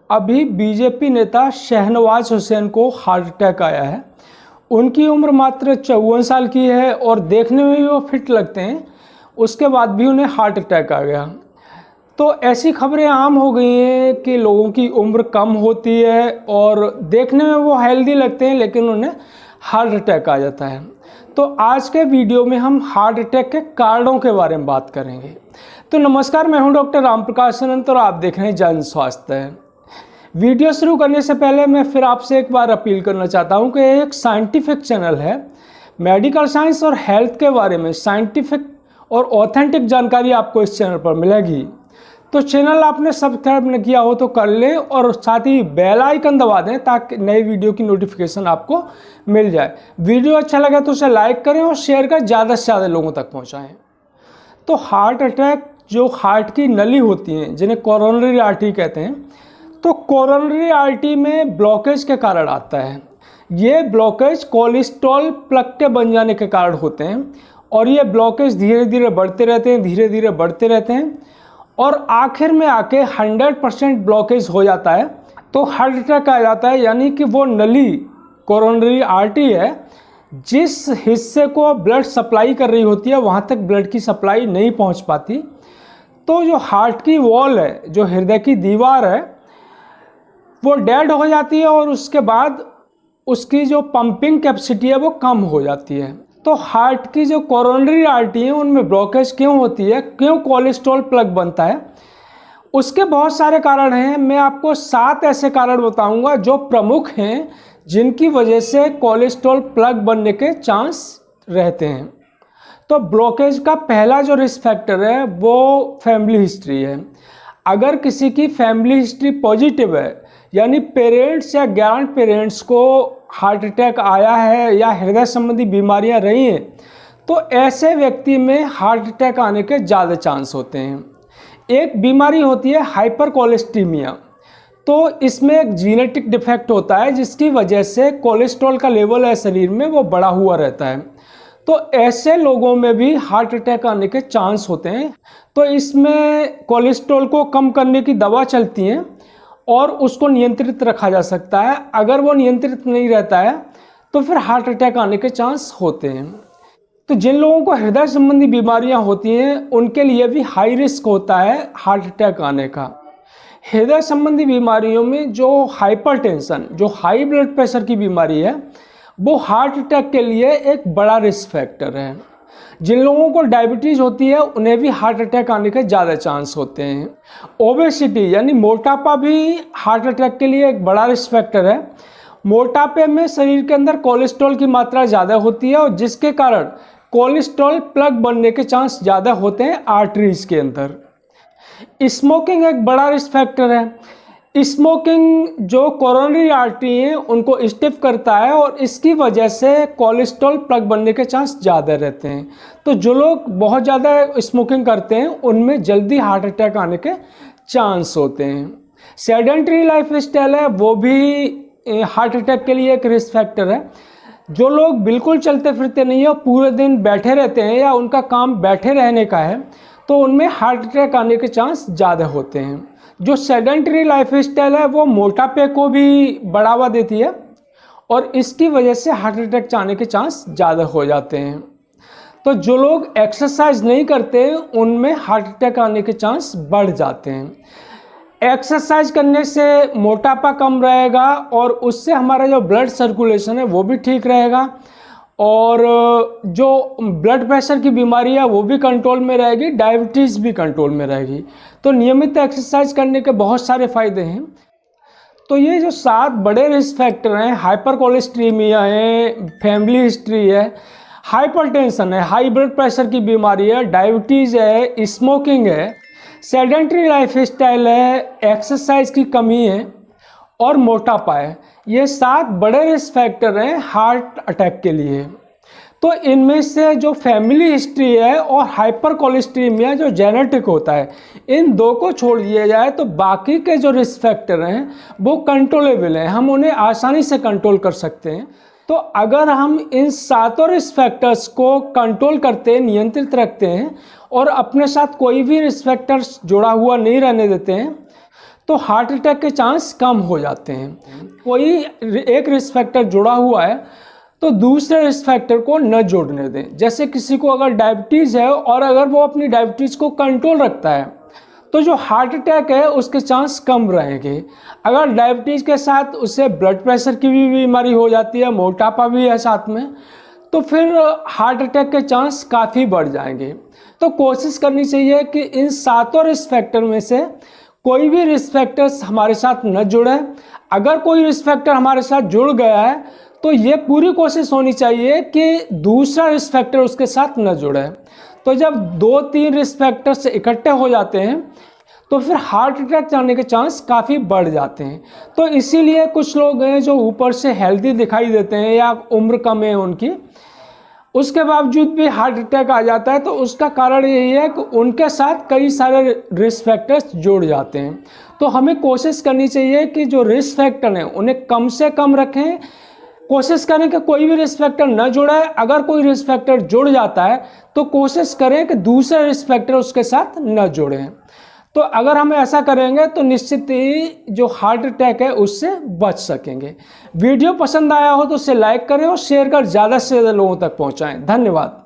अभी बीजेपी नेता शहनवाज हुसैन को हार्ट अटैक आया है। उनकी उम्र मात्र 54 साल की है और देखने में भी वो फिट लगते हैं, उसके बाद भी उन्हें हार्ट अटैक आ गया। तो ऐसी खबरें आम हो गई हैं कि लोगों की उम्र कम होती है और देखने में वो हेल्दी लगते हैं लेकिन उन्हें हार्ट अटैक आ जाता है। तो आज के वीडियो में हम हार्ट अटैक के कारणों के बारे में बात करेंगे। तो नमस्कार, मैं हूं डॉक्टर राम प्रकाश अनंत और आप देख रहे हैं जन स्वास्थ्य। वीडियो शुरू करने से पहले मैं फिर आपसे एक बार अपील करना चाहता हूं कि एक साइंटिफिक चैनल है। मेडिकल साइंस और हेल्थ के बारे में साइंटिफिक और ऑथेंटिक जानकारी आपको इस चैनल पर मिलेगी। तो चैनल आपने सब्सक्राइब नहीं किया हो तो कर लें और साथ ही बेल आइकन दबा दें ताकि नई वीडियो की नोटिफिकेशन आपको मिल जाए। वीडियो अच्छा लगे तो उसे लाइक करें और शेयर कर ज़्यादा से ज़्यादा लोगों तक पहुँचाएँ। तो हार्ट अटैक जो हार्ट की नली होती हैं जिन्हें कोरोनरी आर्टरी कहते हैं, तो कोरोनरी आर्टरी में ब्लॉकेज के कारण आता है। ये ब्लॉकेज कोलेस्ट्रॉल प्लग के बन जाने के कारण होते हैं और ये ब्लॉकेज धीरे धीरे बढ़ते रहते हैं और आखिर में आके 100% ब्लॉकेज हो जाता है तो हार्ट अटैक आ जाता है। यानी कि वो नली कोरोनरी आर्टरी है, जिस हिस्से को ब्लड सप्लाई कर रही होती है वहाँ तक ब्लड की सप्लाई नहीं पहुँच पाती। तो जो हार्ट की वॉल है, जो हृदय की दीवार है, वो डेड हो जाती है और उसके बाद उसकी जो पंपिंग कैपेसिटी है वो कम हो जाती है। तो हार्ट की जो कोरोनरी आर्टरी है उनमें ब्लॉकेज क्यों होती है, क्यों कोलेस्ट्रॉल प्लग बनता है, उसके बहुत सारे कारण हैं। मैं आपको 7 ऐसे कारण बताऊंगा जो प्रमुख हैं जिनकी वजह से कोलेस्ट्रॉल प्लग बनने के चांस रहते हैं। तो ब्लॉकेज का पहला जो रिस्क फैक्टर है वो फैमिली हिस्ट्री है। अगर किसी की फैमिली हिस्ट्री पॉजिटिव है, यानी पेरेंट्स या ग्रैंड पेरेंट्स को हार्ट अटैक आया है या हृदय संबंधी बीमारियां रही हैं, तो ऐसे व्यक्ति में हार्ट अटैक आने के ज़्यादा चांस होते हैं। एक बीमारी होती है हाइपर कोलेस्ट्रीमिया। तो इसमें एक जीनेटिक डिफेक्ट होता है जिसकी वजह से कोलेस्ट्रॉल का लेवल है शरीर में वो बढ़ा हुआ रहता है। तो ऐसे लोगों में भी हार्ट अटैक आने के चांस होते हैं। तो इसमें कोलेस्ट्रॉल को कम करने की दवा चलती हैं और उसको नियंत्रित रखा जा सकता है। अगर वो नियंत्रित नहीं रहता है तो फिर हार्ट अटैक आने के चांस होते हैं। तो जिन लोगों को हृदय संबंधी बीमारियां होती हैं उनके लिए भी हाई रिस्क होता है हार्ट अटैक आने का। हृदय संबंधी बीमारियों में जो हाइपरटेंशन, जो हाई ब्लड प्रेशर की बीमारी है, वो हार्ट अटैक के लिए एक बड़ा रिस्क फैक्टर है। जिन लोगों को डायबिटीज़ होती है उन्हें भी हार्ट अटैक आने के ज़्यादा चांस होते हैं। ओबेसिटी यानी मोटापा भी हार्ट अटैक के लिए एक बड़ा रिस्क फैक्टर है। मोटापे में शरीर के अंदर कोलेस्ट्रॉल की मात्रा ज़्यादा होती है और जिसके कारण कोलेस्ट्रॉल प्लग बनने के चांस ज़्यादा होते हैं आर्टरीज के अंदर। स्मोकिंग एक बड़ा रिस्क फैक्टर है। स्मोकिंग जो कोरोनरी आर्टरी है उनको स्टिफ करता है और इसकी वजह से कोलेस्ट्रॉल प्लग बनने के चांस ज़्यादा रहते हैं। तो जो लोग बहुत ज़्यादा स्मोकिंग करते हैं उनमें जल्दी हार्ट अटैक आने के चांस होते हैं। सेडेंटरी लाइफ स्टाइल है वो भी हार्ट अटैक के लिए एक रिस्क फैक्टर है। जो लोग बिल्कुल चलते फिरते नहीं है, पूरे दिन बैठे रहते हैं या उनका काम बैठे रहने का है, तो उनमें हार्ट अटैक आने के चांस ज़्यादा होते हैं। जो सेडेंटरी लाइफ स्टाइल है वो मोटापे को भी बढ़ावा देती है और इसकी वजह से हार्ट अटैक आने के चांस ज़्यादा हो जाते हैं। तो जो लोग एक्सरसाइज नहीं करते उनमें हार्ट अटैक आने के चांस बढ़ जाते हैं। एक्सरसाइज करने से मोटापा कम रहेगा और उससे हमारा जो ब्लड सर्कुलेशन है वो भी ठीक रहेगा और जो ब्लड प्रेशर की बीमारी है वो भी कंट्रोल में रहेगी, डायबिटीज़ भी कंट्रोल में रहेगी। तो नियमित एक्सरसाइज करने के बहुत सारे फायदे हैं। तो ये जो 7 बड़े रिस्क फैक्टर हैं, हाइपर कोलेस्ट्रीमिया है, फैमिली हिस्ट्री है, हाइपरटेंशन है, हाई ब्लड प्रेशर की बीमारी है, डायबिटीज़ है, स्मोकिंग है, सेडेंटरी लाइफ स्टाइल है, एक्सरसाइज की कमी है और मोटापा है, ये 7 बड़े रिस्क फैक्टर हैं हार्ट अटैक के लिए। तो इनमें से जो फैमिली हिस्ट्री है और हाइपर कोलेस्ट्रीमिया जो जेनेटिक होता है, इन 2 को छोड़ दिया जाए तो बाकी के जो रिस्क फैक्टर हैं वो कंट्रोलेबल हैं, हम उन्हें आसानी से कंट्रोल कर सकते हैं। तो अगर हम इन 7 रिस्क फैक्टर्स को कंट्रोल करते हैं, नियंत्रित रखते हैं और अपने साथ कोई भी रिस्क फैक्टर्स जुड़ा हुआ नहीं रहने देते हैं, तो हार्ट अटैक के चांस कम हो जाते हैं। कोई एक रिस्क फैक्टर जुड़ा हुआ है तो दूसरे रिस्क फैक्टर को न जोड़ने दें। जैसे किसी को अगर डायबिटीज़ है और अगर वो अपनी डायबिटीज़ को कंट्रोल रखता है तो जो हार्ट अटैक है उसके चांस कम रहेंगे। अगर डायबिटीज़ के साथ उससे ब्लड प्रेशर की भी बीमारी हो जाती है, मोटापा भी है साथ में, तो फिर हार्ट अटैक के चांस काफ़ी बढ़ जाएंगे। तो कोशिश करनी चाहिए कि इन सातों रिस्क फैक्टर में से कोई भी रिस्क फैक्टर्स हमारे साथ न जुड़े। अगर कोई रिस्क फैक्टर हमारे साथ जुड़ गया है तो ये पूरी कोशिश होनी चाहिए कि दूसरा रिस्क फैक्टर उसके साथ न जुड़े। तो जब 2-3 रिस्क फैक्टर्स इकट्ठे हो जाते हैं तो फिर हार्ट अटैक जाने के चांस काफ़ी बढ़ जाते हैं। तो इसीलिए कुछ लोग हैं जो ऊपर से हेल्दी दिखाई देते हैं या उम्र कम है उनकी, उसके बावजूद भी हार्ट अटैक आ जाता है। तो उसका कारण यही है कि उनके साथ कई सारे रिस्क फैक्टर्स जुड़ जाते हैं। तो हमें कोशिश करनी चाहिए कि जो रिस्क फैक्टर हैं उन्हें कम से कम रखें। कोशिश करें कि कोई भी रिस्क फैक्टर न जुड़े। अगर कोई रिस्क फैक्टर जुड़ जाता है तो कोशिश करें कि दूसरे रिस्क फैक्टर उसके साथ न जुड़ें। तो अगर हम ऐसा करेंगे तो निश्चित ही जो हार्ट अटैक है उससे बच सकेंगे। वीडियो पसंद आया हो तो उसे लाइक करें और शेयर कर ज़्यादा से ज़्यादा लोगों तक पहुंचाएं। धन्यवाद।